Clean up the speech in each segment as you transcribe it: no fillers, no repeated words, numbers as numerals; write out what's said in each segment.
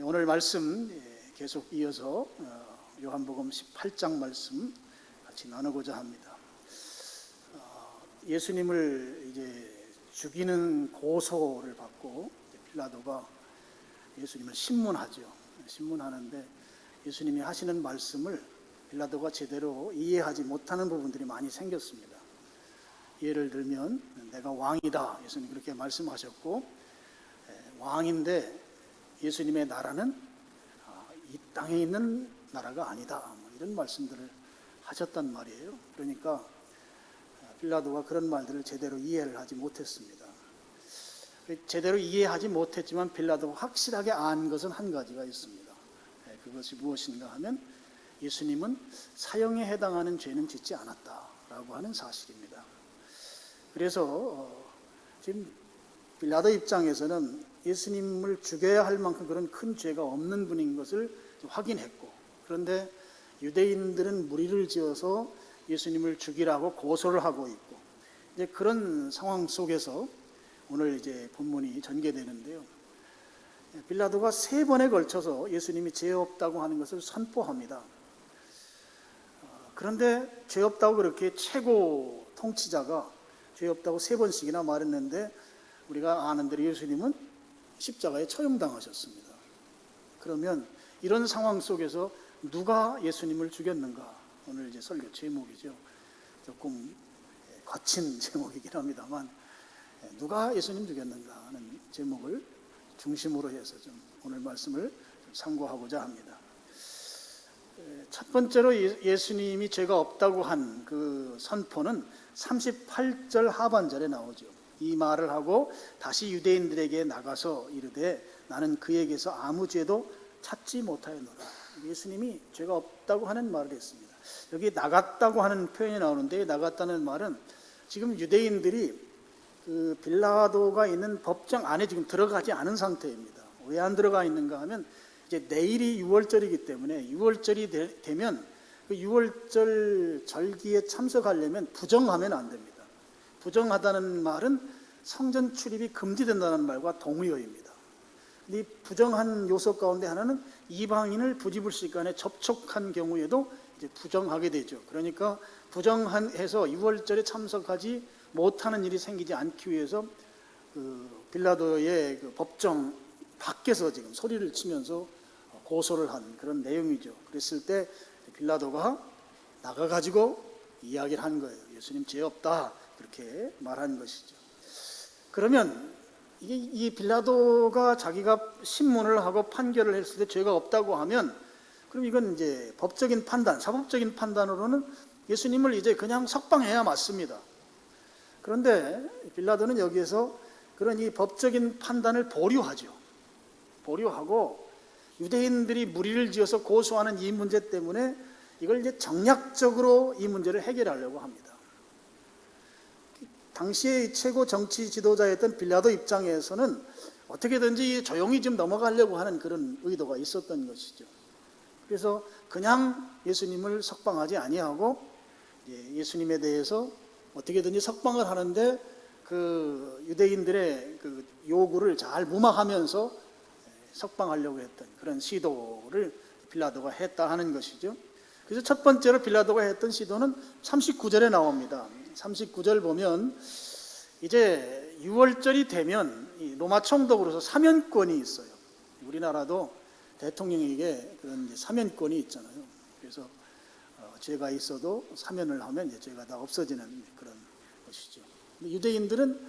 오늘 말씀 계속 이어서 요한복음 18장 말씀 같이 나누고자 합니다. 예수님을 이제 죽이는 고소를 받고 빌라도가 예수님을 신문하죠. 신문하는데 예수님이 하시는 말씀을 빌라도가 제대로 이해하지 못하는 부분들이 많이 생겼습니다. 예를 들면 내가 왕이다, 예수님 그렇게 말씀하셨고, 왕인데 예수님의 나라는 이 땅에 있는 나라가 아니다, 이런 말씀들을 하셨단 말이에요. 그러니까 빌라도가 그런 말들을 제대로 이해를 하지 못했습니다. 제대로 이해하지 못했지만 빌라도가 확실하게 안 것은 한 가지가 있습니다. 그것이 무엇인가 하면 예수님은 사형에 해당하는 죄는 짓지 않았다라고 하는 사실입니다. 그래서 지금 빌라도 입장에서는 예수님을 죽여야 할 만큼 그런 큰 죄가 없는 분인 것을 확인했고, 그런데 유대인들은 무리를 지어서 예수님을 죽이라고 고소를 하고 있고, 이제 그런 상황 속에서 오늘 이제 본문이 전개되는데요. 빌라도가 3번에 걸쳐서 예수님이 죄 없다고 하는 것을 선포합니다. 그런데 죄 없다고 그렇게 최고 통치자가 죄 없다고 3번씩이나 말했는데 우리가 아는 대로 예수님은 십자가에 처형당하셨습니다. 그러면 이런 상황 속에서 누가 예수님을 죽였는가? 오늘 이제 설교 제목이죠. 조금 거친 제목이긴 합니다만, 누가 예수님 죽였는가 하는 제목을 중심으로 해서 좀 오늘 말씀을 참고하고자 합니다. 첫 번째로 예수님이 죄가 없다고 한 그 선포는 38절 하반절에 나오죠. 이 말을 하고 다시 유대인들에게 나가서 이르되 나는 그에게서 아무 죄도 찾지 못하였노라. 예수님이 죄가 없다고 하는 말을 했습니다. 여기 나갔다고 하는 표현이 나오는데, 나갔다는 말은 지금 유대인들이 그 빌라도가 있는 법정 안에 지금 들어가지 않은 상태입니다. 왜 안 들어가 있는가 하면 이제 내일이 6월절이기 때문에 6월절이 되면 그 6월절 절기에 참석하려면 부정하면 안 됩니다. 부정하다는 말은 성전 출입이 금지된다는 말과 동의어입니다. 이 부정한 요소 가운데 하나는 이방인을 부지불식간에 접촉한 경우에도 이제 부정하게 되죠. 그러니까 부정해서 6월절에 참석하지 못하는 일이 생기지 않기 위해서 그 빌라도의 그 법정 밖에서 지금 소리를 치면서 고소를 한 그런 내용이죠. 그랬을 때 빌라도가 나가가지고 이야기를 한 거예요. 예수님 죄 없다, 그렇게 말한 것이죠. 그러면 이 빌라도가 자기가 신문을 하고 판결을 했을 때 죄가 없다고 하면, 그럼 이건 이제 법적인 판단, 사법적인 판단으로는 예수님을 이제 그냥 석방해야 맞습니다. 그런데 빌라도는 여기에서 그런 이 법적인 판단을 보류하죠. 보류하고 유대인들이 무리를 지어서 고소하는 이 문제 때문에 이걸 이제 정략적으로 이 문제를 해결하려고 합니다. 당시의 최고 정치 지도자였던 빌라도 입장에서는 어떻게든지 조용히 좀 넘어가려고 하는 그런 의도가 있었던 것이죠. 그래서 그냥 예수님을 석방하지 아니하고 예수님에 대해서 어떻게든지 석방을 하는데 그 유대인들의 그 요구를 잘 무마하면서 석방하려고 했던 그런 시도를 빌라도가 했다 하는 것이죠. 그래서 첫 번째로 빌라도가 했던 시도는 39절에 나옵니다. 39절 보면 이제 6월절이 되면 로마 총독으로서 사면권이 있어요. 우리나라도 대통령에게 그런 사면권이 있잖아요. 그래서 죄가 있어도 사면을 하면 이제 죄가 다 없어지는 그런 것이죠. 유대인들은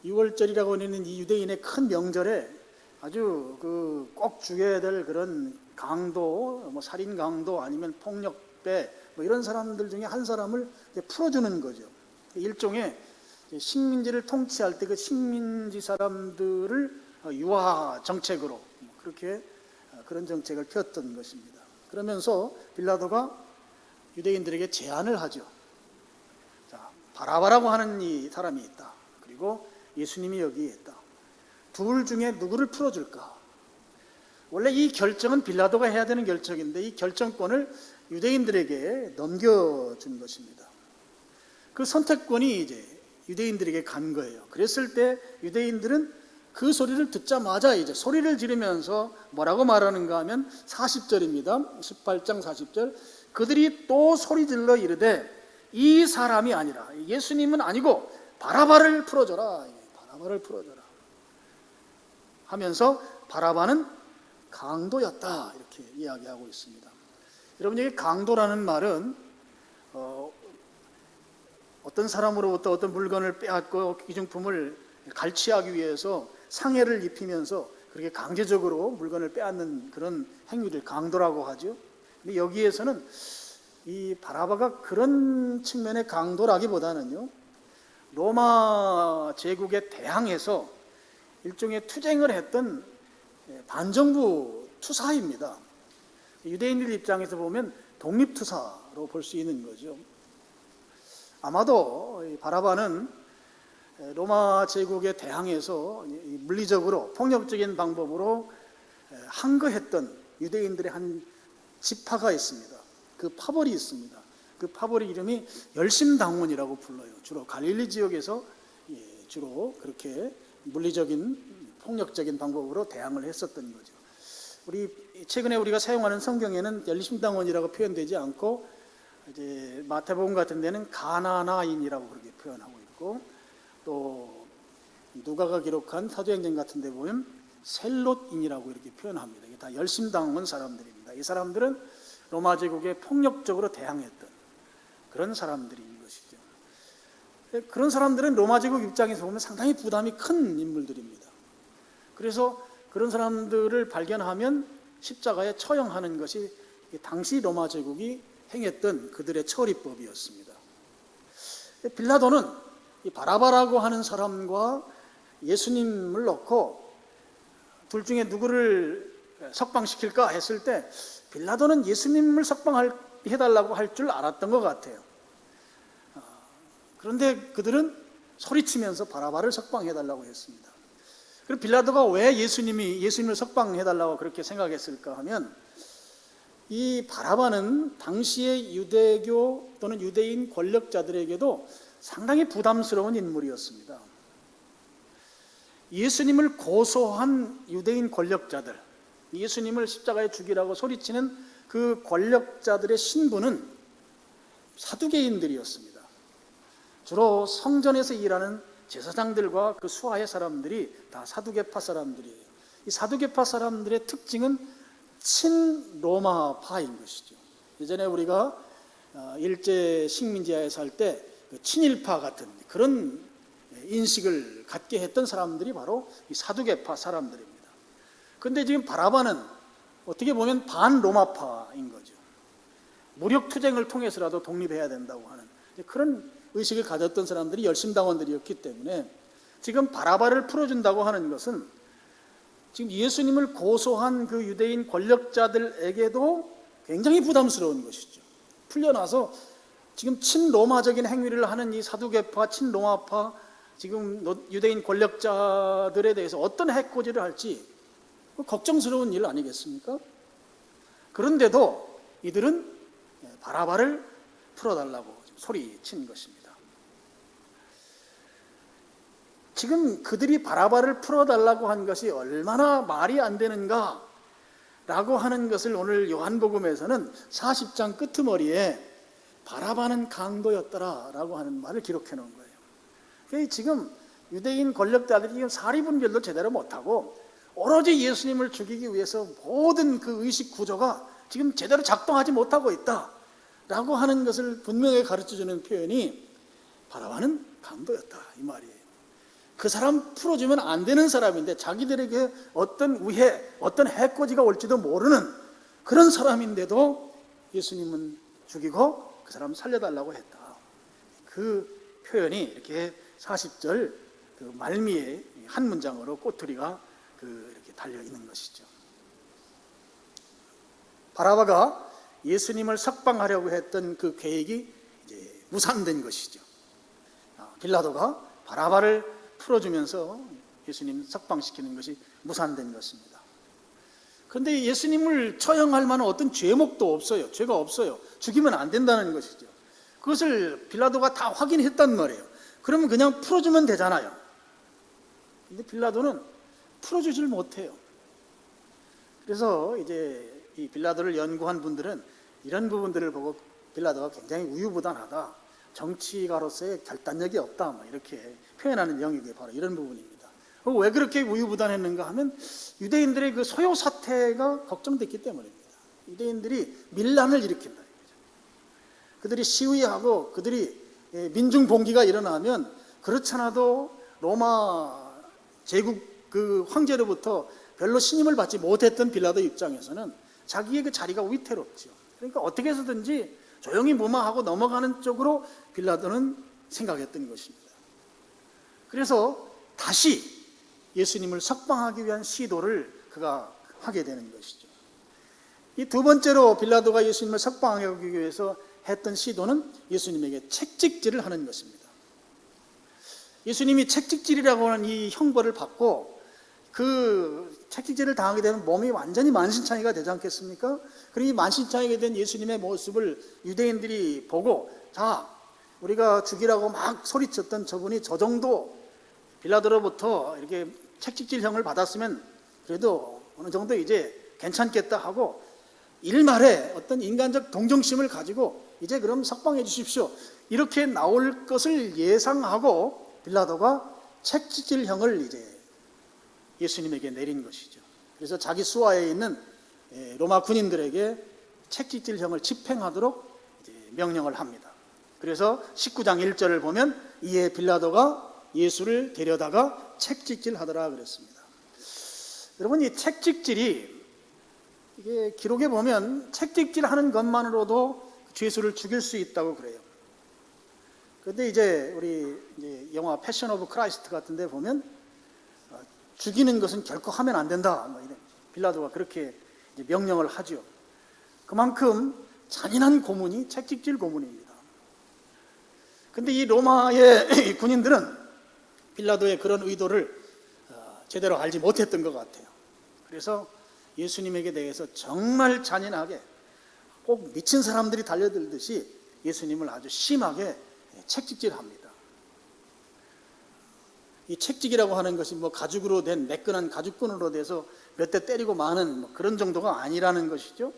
6월절이라고 하는 이 유대인의 큰 명절에 아주 그 꼭 죽여야 될 그런 강도, 뭐 살인 강도 아니면 폭력배 뭐 이런 사람들 중에 한 사람을 풀어주는 거죠. 일종의 식민지를 통치할 때 그 식민지 사람들을 유화 정책으로 그렇게 그런 정책을 폈던 것입니다. 그러면서 빌라도가 유대인들에게 제안을 하죠. 자, 바라바라고 하는 이 사람이 있다. 그리고 예수님이 여기에 있다. 둘 중에 누구를 풀어줄까? 원래 이 결정은 빌라도가 해야 되는 결정인데 이 결정권을 유대인들에게 넘겨준 것입니다. 그 선택권이 이제 유대인들에게 간 거예요. 그랬을 때 유대인들은 그 소리를 듣자마자 이제 소리를 지르면서 뭐라고 말하는가 하면 40절입니다. 18장 40절. 그들이 또 소리 질러 이르되 이 사람이 아니라, 예수님은 아니고 바라바를 풀어줘라. 바라바를 풀어줘라 하면서 바라바는 강도였다, 이렇게 이야기하고 있습니다. 여러분, 여기 강도라는 말은 어떤 사람으로부터 어떤 물건을 빼앗고 귀중품을 갈취하기 위해서 상해를 입히면서 그렇게 강제적으로 물건을 빼앗는 그런 행위를 강도라고 하죠. 근데 여기에서는 이 바라바가 그런 측면의 강도라기보다는요, 로마 제국에 대항해서 일종의 투쟁을 했던 반정부 투사입니다. 유대인들 입장에서 보면 독립투사로 볼 수 있는 거죠. 아마도 바라바는 로마 제국에 대항해서 물리적으로 폭력적인 방법으로 항거했던 유대인들의 한 지파가 있습니다. 그 파벌이 있습니다. 그 파벌의 이름이 열심당원이라고 불러요. 주로 갈릴리 지역에서 주로 그렇게 물리적인 폭력적인 방법으로 대항을 했었던 거죠. 최근에 우리가 사용하는 성경에는 열심당원이라고 표현되지 않고, 이제 마태복음 같은 데는 가나나인이라고 그렇게 표현하고 있고, 또 누가가 기록한 사도행전 같은 데 보면 셀롯인이라고 이렇게 표현합니다. 이게 다 열심당원 사람들입니다. 이 사람들은 로마 제국에 폭력적으로 대항했던 그런 사람들인 것이죠. 그런 사람들은 로마 제국 입장에서 보면 상당히 부담이 큰 인물들입니다. 그래서 그런 사람들을 발견하면 십자가에 처형하는 것이 당시 로마 제국이 행했던 그들의 처리법이었습니다. 빌라도는 이 바라바라고 하는 사람과 예수님을 놓고 둘 중에 누구를 석방시킬까 했을 때 빌라도는 예수님을 석방해달라고 할 줄 알았던 것 같아요. 그런데 그들은 소리치면서 바라바를 석방해달라고 했습니다. 그럼 빌라도가 왜 예수님을 석방해달라고 그렇게 생각했을까 하면, 이 바라바는 당시의 유대교 또는 유대인 권력자들에게도 상당히 부담스러운 인물이었습니다. 예수님을 고소한 유대인 권력자들, 예수님을 십자가에 죽이라고 소리치는 그 권력자들의 신분은 사두개인들이었습니다. 주로 성전에서 일하는 제사장들과 그 수하의 사람들이 다 사두개파 사람들이에요. 이 사두개파 사람들의 특징은 친로마파인 것이죠. 예전에 우리가 일제 식민지하에 살 때 친일파 같은 그런 인식을 갖게 했던 사람들이 바로 이 사두개파 사람들입니다. 그런데 지금 바라바는 어떻게 보면 반로마파인 거죠. 무력투쟁을 통해서라도 독립해야 된다고 하는 그런 의식을 가졌던 사람들이 열심당원들이었기 때문에 지금 바라바를 풀어준다고 하는 것은 지금 예수님을 고소한 그 유대인 권력자들에게도 굉장히 부담스러운 것이죠. 풀려나서 지금 친로마적인 행위를 하는 이 사두개파, 친로마파 지금 유대인 권력자들에 대해서 어떤 해코지를 할지 걱정스러운 일 아니겠습니까? 그런데도 이들은 바라바를 풀어달라고 소리친 것입니다. 지금 그들이 바라바를 풀어달라고 한 것이 얼마나 말이 안 되는가 라고 하는 것을 오늘 요한복음에서는 40장 끄트머리에 바라바는 강도였더라 라고 하는 말을 기록해 놓은 거예요. 지금 유대인 권력자들이 사리분별도 제대로 못하고 오로지 예수님을 죽이기 위해서 모든 그 의식 구조가 지금 제대로 작동하지 못하고 있다 라고 하는 것을 분명히 가르쳐주는 표현이 바라바는 강도였다 이 말이에요. 그 사람 풀어주면 안 되는 사람인데 자기들에게 어떤 우회, 어떤 해코지가 올지도 모르는 그런 사람인데도 예수님은 죽이고 그 사람 살려달라고 했다. 그 표현이 이렇게 40절 그 말미에 한 문장으로 꼬투리가 이렇게 달려 있는 것이죠. 바라바가 예수님을 석방하려고 했던 그 계획이 이제 무산된 것이죠. 빌라도가 바라바를 풀어주면서 예수님 석방시키는 것이 무산된 것입니다. 그런데 예수님을 처형할 만한 어떤 죄목도 없어요. 죄가 없어요. 죽이면 안 된다는 것이죠. 그것을 빌라도가 다 확인했단 말이에요. 그러면 그냥 풀어주면 되잖아요. 근데 빌라도는 풀어주질 못해요. 그래서 이제 이 빌라도를 연구한 분들은 이런 부분들을 보고 빌라도가 굉장히 우유부단하다, 정치가로서의 결단력이 없다, 뭐 이렇게 표현하는 영역이 바로 이런 부분입니다. 왜 그렇게 우유부단했는가 하면 유대인들의 그 소요 사태가 걱정됐기 때문입니다. 유대인들이 밀란을 일으킨다. 그들이 시위하고 그들이 민중 봉기가 일어나면 그렇잖아도 로마 제국 그 황제로부터 별로 신임을 받지 못했던 빌라도 입장에서는 자기의 그 자리가 위태롭죠. 그러니까 어떻게 해서든지 조용히 무마하고 넘어가는 쪽으로 빌라도는 생각했던 것입니다. 그래서 다시 예수님을 석방하기 위한 시도를 그가 하게 되는 것이죠. 이 두 번째로 빌라도가 예수님을 석방하기 위해서 했던 시도는 예수님에게 책찍질을 하는 것입니다. 예수님이 책찍질이라고 하는 이 형벌을 받고 그 책찍질을 당하게 되면 몸이 완전히 만신창이가 되지 않겠습니까? 그리고 이 만신창이가 된 예수님의 모습을 유대인들이 보고, 자, 우리가 죽이라고 막 소리쳤던 저분이 저 정도 빌라도로부터 이렇게 책찍질형을 받았으면 그래도 어느 정도 이제 괜찮겠다 하고 일말의 어떤 인간적 동정심을 가지고 이제 그럼 석방해 주십시오, 이렇게 나올 것을 예상하고 빌라도가 책찍질형을 이제 예수님에게 내린 것이죠. 그래서 자기 수하에 있는 로마 군인들에게 책찍질형을 집행하도록 이제 명령을 합니다. 그래서 19장 1절을 보면 이에 빌라도가 예수를 데려다가 책찍질하더라 그랬습니다. 여러분, 이 책찍질이 이게 기록에 보면 책찍질하는 것만으로도 죄수를 죽일 수 있다고 그래요. 그런데 이제 우리 영화 패션 오브 크라이스트 같은 데 보면 죽이는 것은 결코 하면 안 된다, 뭐 이런 빌라도가 그렇게 이제 명령을 하죠. 그만큼 잔인한 고문이 책찍질 고문입니다. 그런데 이 로마의 군인들은 빌라도의 그런 의도를 제대로 알지 못했던 것 같아요. 그래서 예수님에게 대해서 정말 잔인하게 꼭 미친 사람들이 달려들듯이 예수님을 아주 심하게 책찍질합니다. 이 책찍이라고 하는 것이 뭐 가죽으로 된 매끈한 가죽끈으로 돼서 몇 대 때리고 마는 뭐 그런 정도가 아니라는 것이죠.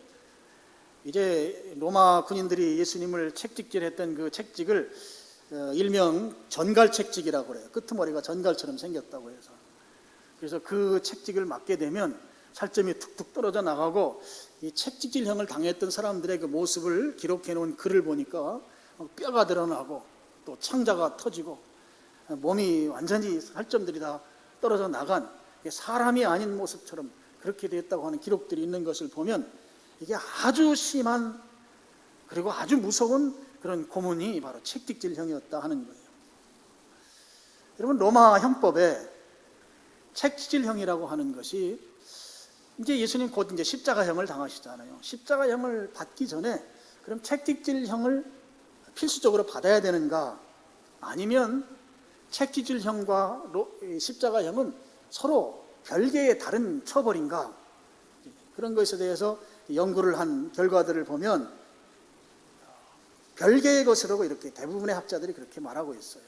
이제 로마 군인들이 예수님을 책찍질했던 그 책찍을 일명 전갈책찍이라고 그래요. 끄트머리가 전갈처럼 생겼다고 해서. 그래서 그 책찍을 맞게 되면 살점이 툭툭 떨어져 나가고, 이 책찍질형을 당했던 사람들의 그 모습을 기록해 놓은 글을 보니까 뼈가 드러나고 또 창자가 터지고 몸이 완전히 살점들이 다 떨어져 나간 사람이 아닌 모습처럼 그렇게 됐다고 하는 기록들이 있는 것을 보면 이게 아주 심한 그리고 아주 무서운 그런 고문이 바로 책찍질형이었다 하는 거예요. 여러분, 로마 형법에 책찍질형이라고 하는 것이 이제 예수님 곧 이제 십자가형을 당하시잖아요. 십자가형을 받기 전에 그럼 책찍질형을 필수적으로 받아야 되는가, 아니면 책찍질형과 십자가형은 서로 별개의 다른 처벌인가, 그런 것에 대해서 연구를 한 결과들을 보면 별개의 것이라고 이렇게 대부분의 학자들이 그렇게 말하고 있어요.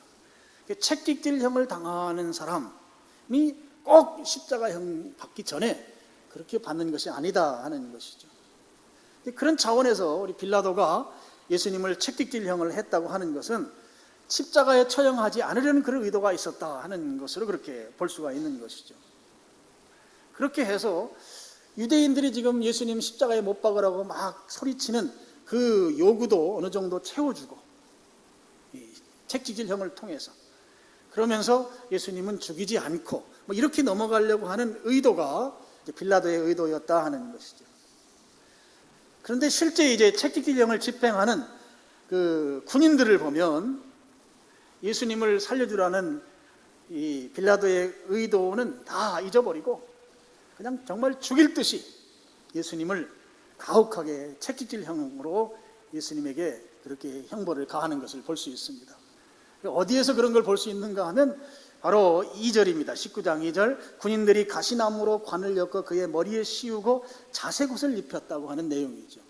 책찍질형을 당하는 사람이 꼭 십자가형 받기 전에 그렇게 받는 것이 아니다 하는 것이죠. 그런 차원에서 우리 빌라도가 예수님을 책찍질형을 했다고 하는 것은 십자가에 처형하지 않으려는 그런 의도가 있었다 하는 것으로 그렇게 볼 수가 있는 것이죠. 그렇게 해서 유대인들이 지금 예수님 십자가에 못 박으라고 막 소리치는 그 요구도 어느 정도 채워주고, 이 책찍질형을 통해서 그러면서 예수님은 죽이지 않고 뭐 이렇게 넘어가려고 하는 의도가 빌라도의 의도였다 하는 것이죠. 그런데 실제 이제 책찍질형을 집행하는 그 군인들을 보면 예수님을 살려주라는 이 빌라도의 의도는 다 잊어버리고 그냥 정말 죽일 듯이 예수님을 가혹하게 책찍질형으로 예수님에게 그렇게 형벌을 가하는 것을 볼 수 있습니다. 어디에서 그런 걸 볼 수 있는가 하면 바로 2절입니다. 19장 2절, 군인들이 가시나무로 관을 엮어 그의 머리에 씌우고 자색옷을 입혔다고 하는 내용이죠.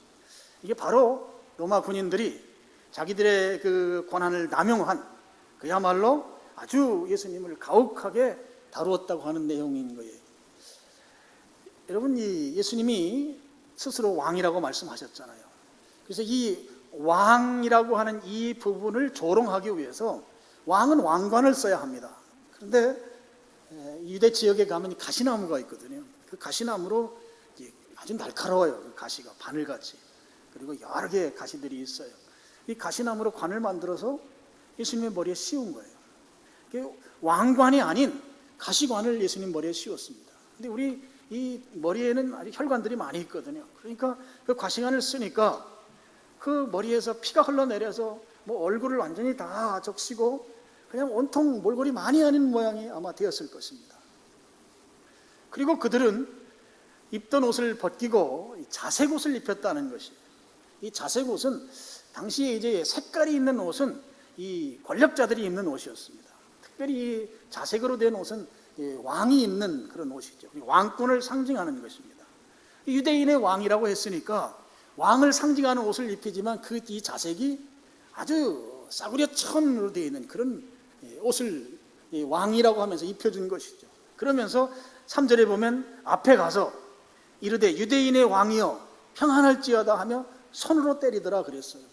이게 바로 로마 군인들이 자기들의 그 권한을 남용한, 그야말로 아주 예수님을 가혹하게 다루었다고 하는 내용인 거예요. 여러분, 이 예수님이 스스로 왕이라고 말씀하셨잖아요. 그래서 이 왕이라고 하는 이 부분을 조롱하기 위해서 왕은 왕관을 써야 합니다. 그런데 유대 지역에 가면 가시나무가 있거든요. 그 가시나무로 아주 날카로워요. 그 가시가 바늘같이. 그리고 여러 개의 가시들이 있어요. 이 가시나무로 관을 만들어서 예수님의 머리에 씌운 거예요. 왕관이 아닌 가시관을 예수님 머리에 씌웠습니다. 근데 우리 이 머리에는 아주 혈관들이 많이 있거든요. 그러니까 그 가시관을 쓰니까 그 머리에서 피가 흘러내려서 뭐 얼굴을 완전히 다 적시고 그냥 온통 몰골이 많이 아닌 모양이 아마 되었을 것입니다. 그리고 그들은 입던 옷을 벗기고 자색 옷을 입혔다는 것이에요. 이 자색 옷은 당시에 이제 색깔이 있는 옷은 이 권력자들이 입는 옷이었습니다. 특별히 이 자색으로 된 옷은 왕이 입는 그런 옷이죠. 왕권을 상징하는 것입니다. 유대인의 왕이라고 했으니까 왕을 상징하는 옷을 입히지만 이 자색이 아주 싸구려 천으로 되어 있는 그런 옷을 왕이라고 하면서 입혀준 것이죠. 그러면서 3절에 보면 앞에 가서 이르되 유대인의 왕이여 평안할지어다 하며 손으로 때리더라 그랬어요.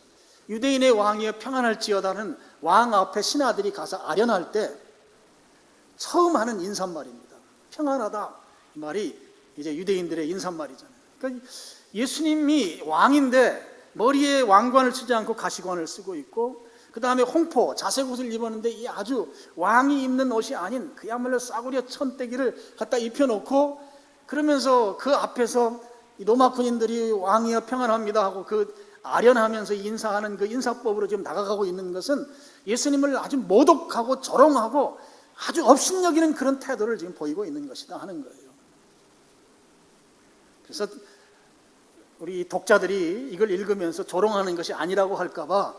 유대인의 왕이여 평안할지어다는 왕 앞에 신하들이 가서 아련할 때 처음 하는 인사말입니다. 평안하다, 이 말이 이제 유대인들의 인사말이잖아요. 그러니까 예수님이 왕인데 머리에 왕관을 쓰지 않고 가시관을 쓰고 있고, 그 다음에 홍포, 자색 옷을 입었는데 이 아주 왕이 입는 옷이 아닌 그야말로 싸구려 천대기를 갖다 입혀놓고, 그러면서 그 앞에서 로마 군인들이 왕이여 평안합니다 하고 그 아련하면서 인사하는 그 인사법으로 지금 나가가고 있는 것은 예수님을 아주 모독하고 조롱하고 아주 업신여기는 그런 태도를 지금 보이고 있는 것이다 하는 거예요. 그래서 우리 독자들이 이걸 읽으면서 조롱하는 것이 아니라고 할까봐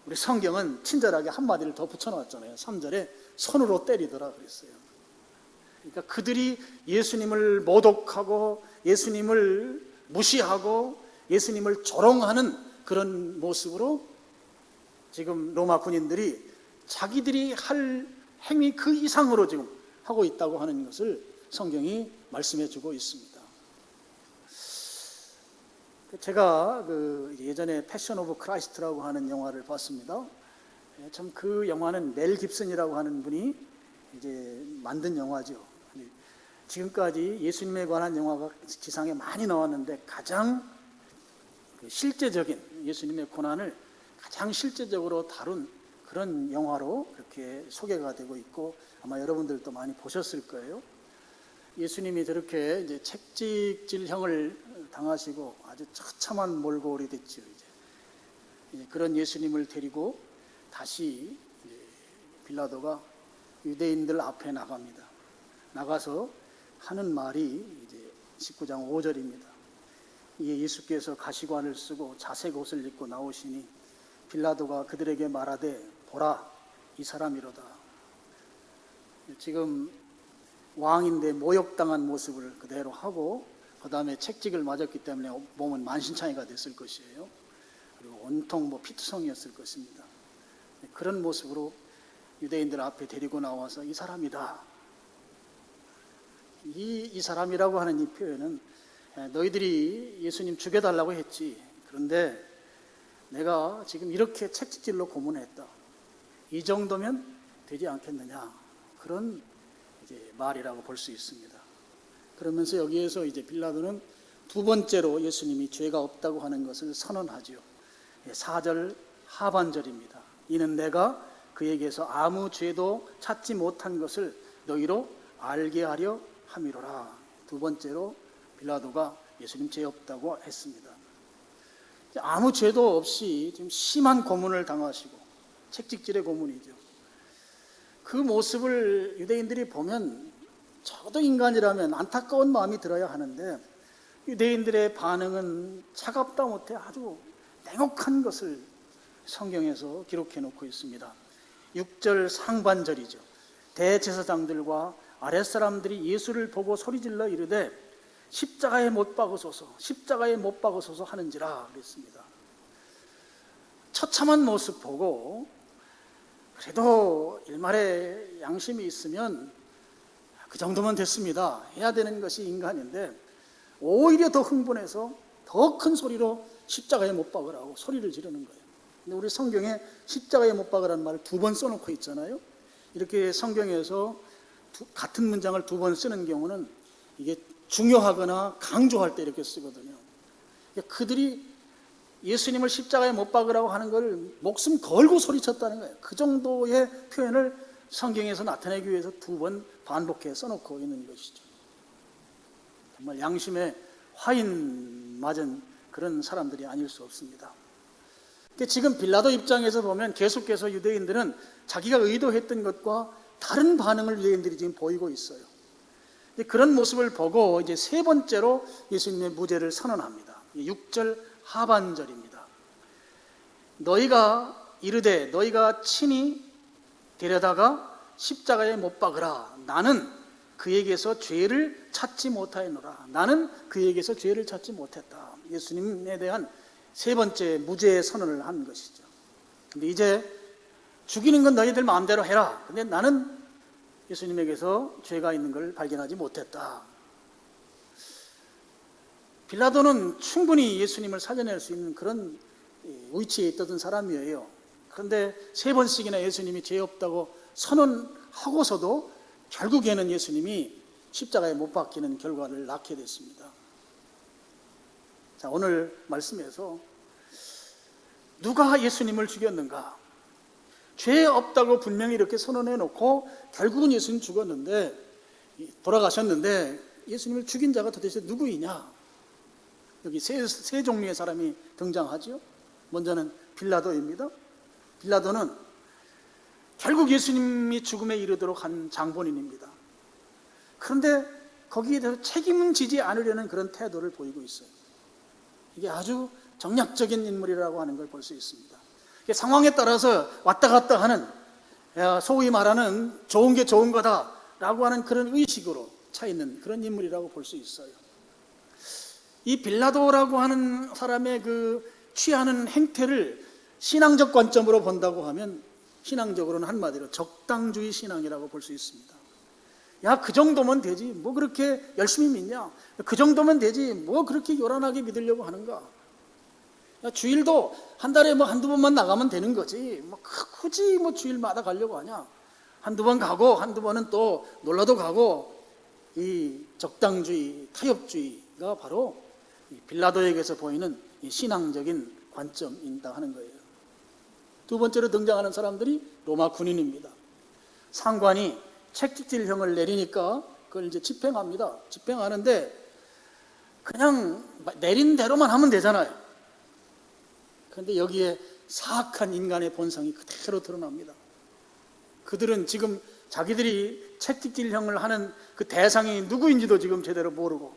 우리 성경은 친절하게 한마디를 더 붙여놨잖아요. 3절에 손으로 때리더라 그랬어요. 그러니까 그들이 예수님을 모독하고 예수님을 무시하고 예수님을 조롱하는 그런 모습으로 지금 로마 군인들이 자기들이 할 행위 그 이상으로 지금 하고 있다고 하는 것을 성경이 말씀해 주고 있습니다. 제가 예전에 패션 오브 크라이스트라고 하는 영화를 봤습니다. 참 그 영화는 멜 깁슨이라고 하는 분이 이제 만든 영화죠. 지금까지 예수님에 관한 영화가 지상에 많이 나왔는데 가장 실제적인 예수님의 고난을 가장 실제적으로 다룬 그런 영화로 그렇게 소개가 되고 있고, 아마 여러분들도 많이 보셨을 거예요. 예수님이 저렇게 이제 채찍질형을 당하시고 아주 처참한 몰골이 됐죠. 이제 그런 예수님을 데리고 다시 빌라도가 유대인들 앞에 나갑니다. 나가서 하는 말이 이제 19장 5절입니다. 이에 예수께서 가시관을 쓰고 자색 옷을 입고 나오시니 빌라도가 그들에게 말하되 보라 이 사람이로다. 지금 왕인데 모욕당한 모습을 그대로 하고 그 다음에 책찍을 맞았기 때문에 몸은 만신창이가 됐을 것이에요. 그리고 온통 피투성이었을 것입니다. 그런 모습으로 유대인들 앞에 데리고 나와서 이 사람이다. 이 사람이라고 하는 이 표현은 너희들이 예수님 죽여달라고 했지. 그런데 내가 지금 이렇게 채찍질로 고문했다. 이 정도면 되지 않겠느냐. 그런 이제 말이라고 볼 수 있습니다. 그러면서 여기에서 이제 빌라도는 두 번째로 예수님이 죄가 없다고 하는 것을 선언하죠. 4절 하반절입니다. 이는 내가 그에게서 아무 죄도 찾지 못한 것을 너희로 알게 하려 함이로라. 두 번째로 빌라도가 예수님 죄 없다고 했습니다. 아무 죄도 없이 지금 심한 고문을 당하시고 채찍질의 고문이죠. 그 모습을 유대인들이 보면 저도 인간이라면 안타까운 마음이 들어야 하는데 유대인들의 반응은 차갑다 못해 아주 냉혹한 것을 성경에서 기록해 놓고 있습니다. 6절 상반절이죠. 대제사장들과 아랫사람들이 예수를 보고 소리질러 이르되 십자가에 못 박으소서 십자가에 못 박으소서 하는지라 그랬습니다. 처참한 모습 보고 그래도 일말의 양심이 있으면 그 정도면 됐습니다. 해야 되는 것이 인간인데 오히려 더 흥분해서 더 큰 소리로 십자가에 못 박으라고 소리를 지르는 거예요. 근데 우리 성경에 십자가에 못 박으라는 말을 2번 써놓고 있잖아요. 이렇게 성경에서 같은 문장을 2번 쓰는 경우는 이게 중요하거나 강조할 때 이렇게 쓰거든요. 그러니까 그들이 예수님을 십자가에 못 박으라고 하는 걸 목숨 걸고 소리쳤다는 거예요. 그 정도의 표현을 성경에서 나타내기 위해서 2번 반복해 써놓고 있는 것이죠. 정말 양심에 화인 맞은 그런 사람들이 아닐 수 없습니다. 그러니까 지금 빌라도 입장에서 보면 계속해서 유대인들은 자기가 의도했던 것과 다른 반응을 유대인들이 지금 보이고 있어요. 그런 모습을 보고 이제 세 번째로 예수님의 무죄를 선언합니다. 6절 하반절입니다. 너희가 이르되 너희가 친히 데려다가 십자가에 못 박으라. 나는 그에게서 죄를 찾지 못하였노라. 나는 그에게서 죄를 찾지 못했다. 예수님에 대한 세 번째 무죄 선언을 한 것이죠. 근데 이제 죽이는 건 너희들 마음대로 해라. 근데 나는 예수님에게서 죄가 있는 걸 발견하지 못했다. 빌라도는 충분히 예수님을 살려낼 수 있는 그런 위치에 있던 사람이에요. 그런데 세 번씩이나 예수님이 죄 없다고 선언하고서도 결국에는 예수님이 십자가에 못 박히는 결과를 낳게 됐습니다. 자, 오늘 말씀에서 누가 예수님을 죽였는가? 죄 없다고 분명히 이렇게 선언해 놓고 결국은 예수님 죽었는데, 돌아가셨는데 예수님을 죽인 자가 도대체 누구이냐? 여기 세 종류의 사람이 등장하죠. 먼저는 빌라도입니다. 빌라도는 결국 예수님이 죽음에 이르도록 한 장본인입니다. 그런데 거기에 대해서 책임은 지지 않으려는 그런 태도를 보이고 있어요. 이게 아주 정략적인 인물이라고 하는 걸 볼 수 있습니다. 상황에 따라서 왔다 갔다 하는, 소위 말하는 좋은 게 좋은 거다라고 하는 그런 의식으로 차 있는 그런 인물이라고 볼 수 있어요. 이 빌라도라고 하는 사람의 그 취하는 행태를 신앙적 관점으로 본다고 하면 신앙적으로는 한마디로 적당주의 신앙이라고 볼 수 있습니다. 야, 그 정도면 되지. 뭐 그렇게 열심히 믿냐? 그 정도면 되지. 뭐 그렇게 요란하게 믿으려고 하는가? 야, 주일도 한 달에 뭐 한두 번만 나가면 되는 거지. 뭐 굳이 뭐 주일마다 가려고 하냐? 한두 번 가고 한두 번은 또 놀러도 가고. 이 적당주의, 타협주의가 바로 이 빌라도에게서 보이는 이 신앙적인 관점이다 하는 거예요. 두 번째로 등장하는 사람들이 로마 군인입니다. 상관이 채찍질형을 내리니까 그걸 이제 집행합니다. 집행하는데 그냥 내린 대로만 하면 되잖아요. 그런데 여기에 사악한 인간의 본성이 그대로 드러납니다. 그들은 지금 자기들이 채찍질형을 하는 그 대상이 누구인지도 지금 제대로 모르고,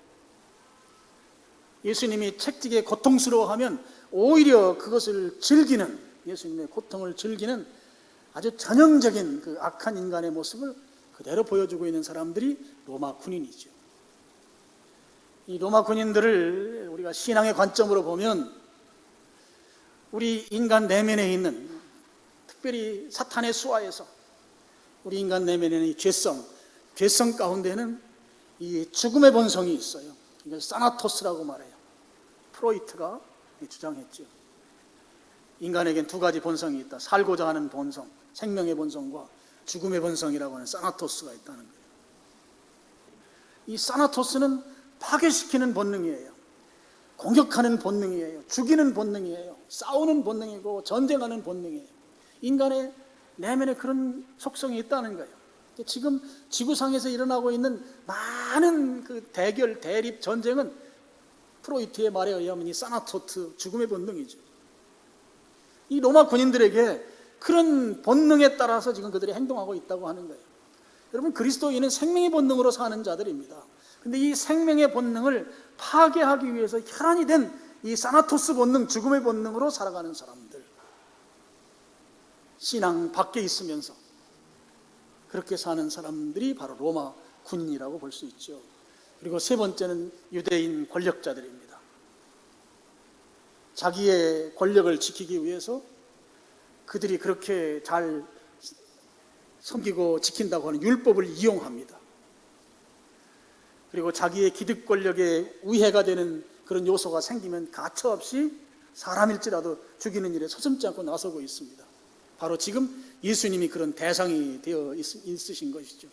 예수님이 채찍에 고통스러워하면 오히려 그것을 즐기는, 예수님의 고통을 즐기는 아주 전형적인 그 악한 인간의 모습을 그대로 보여주고 있는 사람들이 로마 군인이죠. 이 로마 군인들을 우리가 신앙의 관점으로 보면 우리 인간 내면에 있는, 특별히 사탄의 수하에서 우리 인간 내면에는 이 죄성 가운데는 이 죽음의 본성이 있어요. 이걸 사나토스라고 말해요. 프로이트가 주장했죠. 인간에겐 두 가지 본성이 있다. 살고자 하는 본성, 생명의 본성과 죽음의 본성이라고 하는 사나토스가 있다는 거예요. 이 사나토스는 파괴시키는 본능이에요. 공격하는 본능이에요. 죽이는 본능이에요. 싸우는 본능이고 전쟁하는 본능이에요. 인간의 내면에 그런 속성이 있다는 거예요. 지금 지구상에서 일어나고 있는 많은 그 대결, 대립, 전쟁은 프로이트의 말에 의하면 이 사나토스, 죽음의 본능이죠. 이 로마 군인들에게 그런 본능에 따라서 지금 그들이 행동하고 있다고 하는 거예요. 여러분, 그리스도인은 생명의 본능으로 사는 자들입니다. 근데 이 생명의 본능을 파괴하기 위해서 혈안이 된 이 사나토스 본능, 죽음의 본능으로 살아가는 사람들, 신앙 밖에 있으면서 그렇게 사는 사람들이 바로 로마 군인이라고 볼 수 있죠. 그리고 세 번째는 유대인 권력자들입니다. 자기의 권력을 지키기 위해서 그들이 그렇게 잘 섬기고 지킨다고 하는 율법을 이용합니다. 그리고 자기의 기득 권력에 우회가 되는 그런 요소가 생기면 가차없이 사람일지라도 죽이는 일에 서슴지 않고 나서고 있습니다. 바로 지금 예수님이 그런 대상이 되어 있으신 것이죠.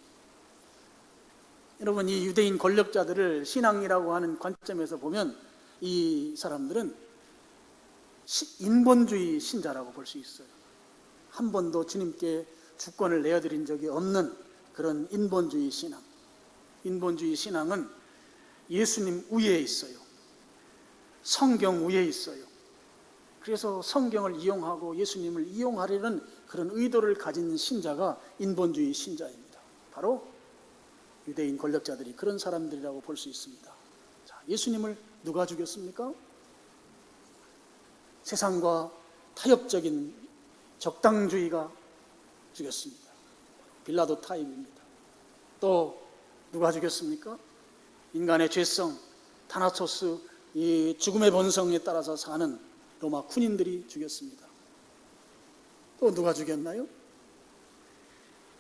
여러분, 이 유대인 권력자들을 신앙이라고 하는 관점에서 보면 이 사람들은 인본주의 신자라고 볼 수 있어요. 한 번도 주님께 주권을 내어드린 적이 없는 그런 인본주의 신앙. 인본주의 신앙은 예수님 위에 있어요. 성경 위에 있어요. 그래서 성경을 이용하고 예수님을 이용하려는 그런 의도를 가진 신자가 인본주의 신자입니다. 바로 유대인 권력자들이 그런 사람들이라고 볼 수 있습니다. 자, 예수님을 누가 죽였습니까? 세상과 타협적인 적당주의가 죽였습니다. 빌라도 타입입니다. 또 누가 죽였습니까? 인간의 죄성, 타나토스, 이 죽음의 본성에 따라서 사는 로마 군인들이 죽였습니다. 또 누가 죽였나요?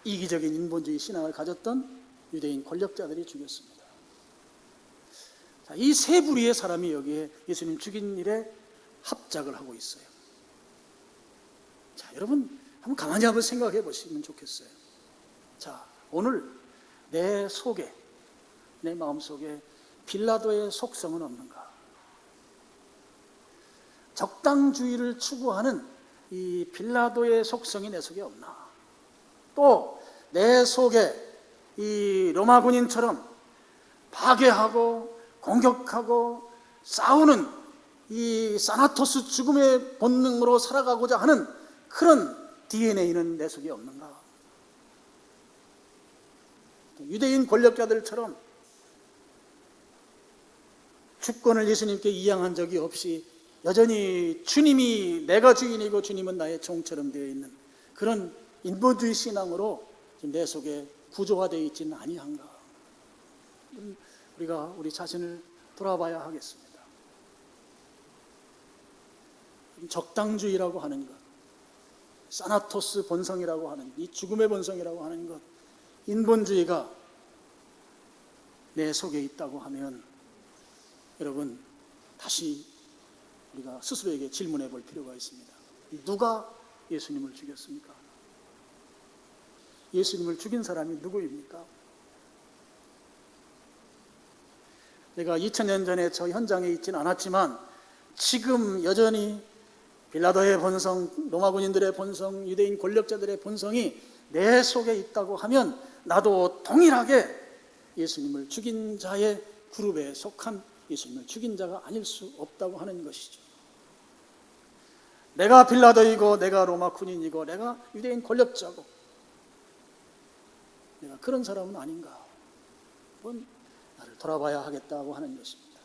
이기적인 인본주의 신앙을 가졌던 유대인 권력자들이 죽였습니다. 이 세 부류의 사람이 여기에 예수님 죽인 일에 합작을 하고 있어요. 자, 여러분 한번 가만히 한번 생각해 보시면 좋겠어요. 자, 오늘 내 속에, 내 마음속에 빌라도의 속성은 없는가? 적당주의를 추구하는 이 빌라도의 속성이 내 속에 없나? 또 내 속에 이 로마 군인처럼 파괴하고 공격하고 싸우는 이 사나토스 죽음의 본능으로 살아가고자 하는 그런 DNA는 내 속에 없는가? 유대인 권력자들처럼 주권을 예수님께 이양한 적이 없이 여전히 주님이 내가 주인이고 주님은 나의 종처럼 되어 있는 그런 인본주의 신앙으로 내 속에 구조화되어 있지는 아니한가? 우리가 우리 자신을 돌아봐야 하겠습니다. 적당주의라고 하는 것, 사나토스 본성이라고 하는 이 죽음의 본성이라고 하는 것, 인본주의가 내 속에 있다고 하면 여러분 다시 우리가 스스로에게 질문해 볼 필요가 있습니다. 누가 예수님을 죽였습니까? 예수님을 죽인 사람이 누구입니까? 내가 2000년 전에 저 현장에 있지는 않았지만 지금 여전히 빌라도의 본성, 로마 군인들의 본성, 유대인 권력자들의 본성이 내 속에 있다고 하면 나도 동일하게 예수님을 죽인 자의 그룹에 속한 예수님을 죽인 자가 아닐 수 없다고 하는 것이죠. 내가 빌라도이고 내가 로마 군인이고 내가 유대인 권력자고 내가 그런 사람은 아닌가? 한번 나를 돌아봐야 하겠다고 하는 것입니다.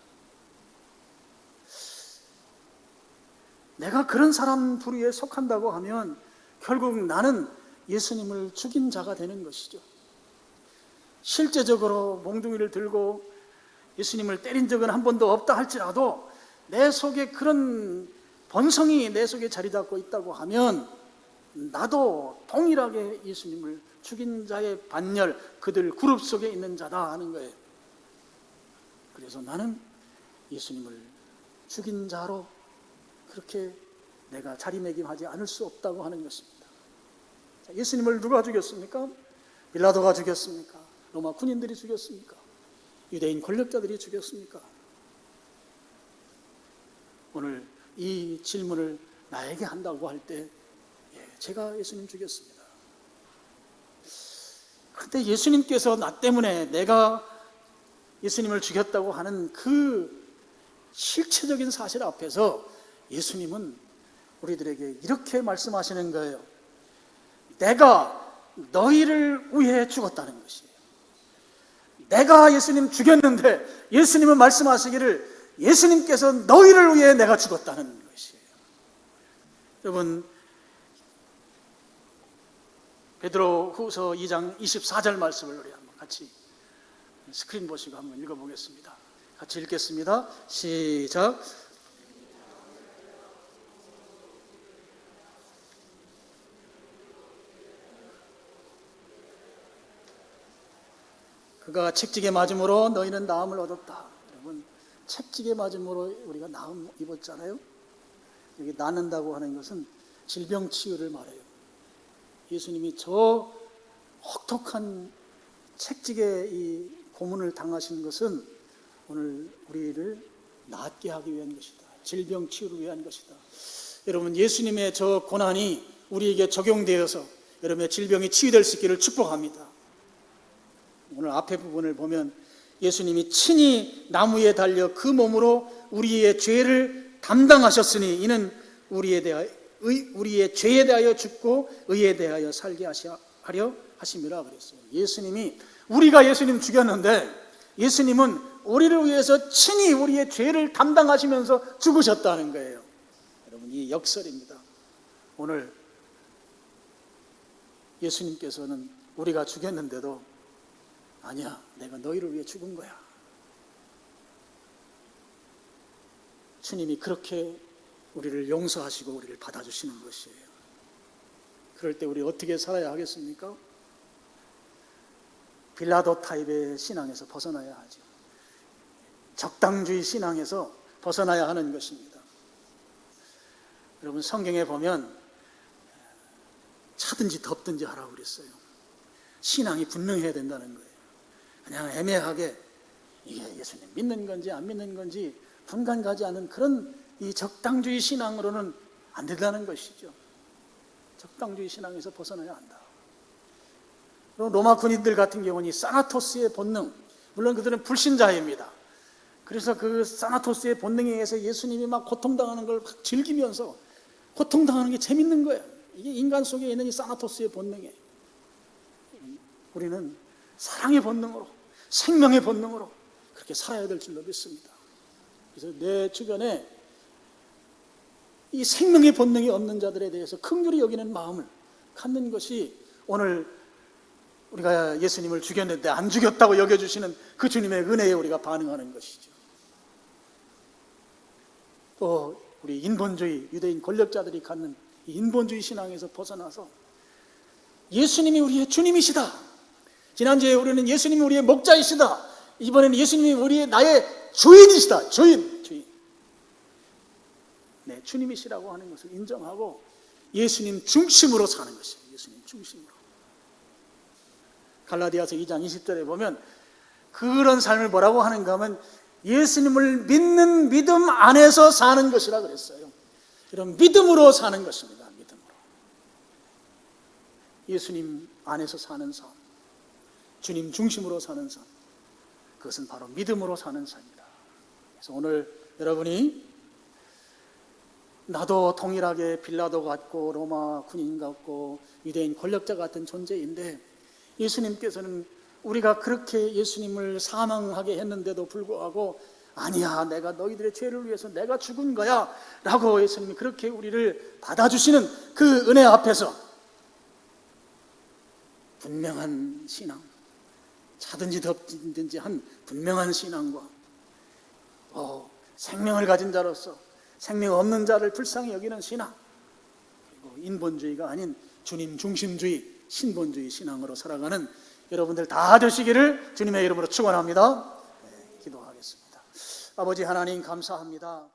내가 그런 사람 부류에 속한다고 하면 결국 나는 예수님을 죽인 자가 되는 것이죠. 실제적으로 몽둥이를 들고 예수님을 때린 적은 한 번도 없다 할지라도 내 속에 그런 본성이 내 속에 자리 잡고 있다고 하면 나도 동일하게 예수님을 죽인 자의 반열, 그들 그룹 속에 있는 자다 하는 거예요. 그래서 나는 예수님을 죽인 자로 그렇게 내가 자리매김하지 않을 수 없다고 하는 것입니다. 예수님을 누가 죽였습니까? 빌라도가 죽였습니까? 로마 군인들이 죽였습니까? 유대인 권력자들이 죽였습니까? 오늘 이 질문을 나에게 한다고 할 때 제가 예수님 죽였습니다. 그런데 예수님께서 나 때문에 내가 예수님을 죽였다고 하는 그 실체적인 사실 앞에서 예수님은 우리들에게 이렇게 말씀하시는 거예요. 내가 너희를 위해 죽었다는 것이에요. 내가 예수님 죽였는데 예수님은 말씀하시기를 예수님께서 너희를 위해 내가 죽었다는 것이에요. 여러분, 베드로후서 2장 24절 말씀을 우리 한번 같이 스크린 보시고 한번 읽어보겠습니다. 같이 읽겠습니다. 시작. 그가 책찍에 맞음으로 너희는 나음을 얻었다. 여러분, 책찍에 맞음으로 우리가 나음 입었잖아요. 여기 낫는다고 하는 것은 질병 치유를 말해요. 예수님이 저 혹독한 책찍의 이 고문을 당하신 것은 오늘 우리를 낫게 하기 위한 것이다. 질병 치유를 위한 것이다. 여러분, 예수님의 저 고난이 우리에게 적용되어서 여러분의 질병이 치유될 수 있기를 축복합니다. 오늘 앞에 부분을 보면 예수님이 친히 나무에 달려 그 몸으로 우리의 죄를 담당하셨으니 이는 우리의 죄에 대하여 죽고 의에 대하여 살게 하려 하심이라 그랬어요. 예수님이, 우리가 예수님 죽였는데 예수님은 우리를 위해서 친히 우리의 죄를 담당하시면서 죽으셨다는 거예요. 여러분, 이 역설입니다. 오늘 예수님께서는 우리가 죽였는데도 아니야, 내가 너희를 위해 죽은 거야. 주님이 그렇게 우리를 용서하시고 우리를 받아주시는 것이에요. 그럴 때 우리 어떻게 살아야 하겠습니까? 빌라도 타입의 신앙에서 벗어나야 하죠. 적당주의 신앙에서 벗어나야 하는 것입니다. 여러분, 성경에 보면 차든지 덥든지 하라고 그랬어요. 신앙이 분명해야 된다는 거예요. 그냥 애매하게 이게 예수님 믿는 건지 안 믿는 건지 분간 가지 않는 그런 이 적당주의 신앙으로는 안 된다는 것이죠. 적당주의 신앙에서 벗어나야 한다. 로마 군인들 같은 경우는 사나토스의 본능, 물론 그들은 불신자입니다. 그래서 그 사나토스의 본능에 의해서 예수님이 막 고통당하는 걸 막 즐기면서 고통당하는 게 재밌는 거예요. 이게 인간 속에 있는 이 사나토스의 본능이에요. 우리는 사랑의 본능으로, 생명의 본능으로 그렇게 살아야 될 줄로 믿습니다. 그래서 내 주변에 이 생명의 본능이 없는 자들에 대해서 긍휼히 여기는 마음을 갖는 것이 오늘 우리가 예수님을 죽였는데 안 죽였다고 여겨주시는 그 주님의 은혜에 우리가 반응하는 것이죠. 또 우리 인본주의, 유대인 권력자들이 갖는 이 인본주의 신앙에서 벗어나서 예수님이 우리의 주님이시다. 지난주에 우리는 예수님이 우리의 목자이시다. 이번에는 예수님이 나의 주인이시다. 주인. 네, 주님이시라고 하는 것을 인정하고 예수님 중심으로 사는 것이에요. 예수님 중심으로. 갈라디아서 2장 20절에 보면 그런 삶을 뭐라고 하는가 하면 예수님을 믿는 믿음 안에서 사는 것이라 그랬어요. 이런 믿음으로 사는 것입니다. 믿음으로. 예수님 안에서 사는 삶, 주님 중심으로 사는 삶, 그것은 바로 믿음으로 사는 삶이다. 그래서 오늘 여러분이 나도 동일하게 빌라도 같고 로마 군인 같고 유대인 권력자 같은 존재인데 예수님께서는 우리가 그렇게 예수님을 사망하게 했는데도 불구하고 아니야, 내가 너희들의 죄를 위해서 내가 죽은 거야 라고 예수님이 그렇게 우리를 받아주시는 그 은혜 앞에서 분명한 신앙, 차든지 덥든지 한 분명한 신앙과 생명을 가진 자로서 생명 없는 자를 불쌍히 여기는 신앙, 그리고 인본주의가 아닌 주님 중심주의, 신본주의 신앙으로 살아가는 여러분들 다 되시기를 주님의 이름으로 축원합니다. 네, 기도하겠습니다. 아버지 하나님 감사합니다.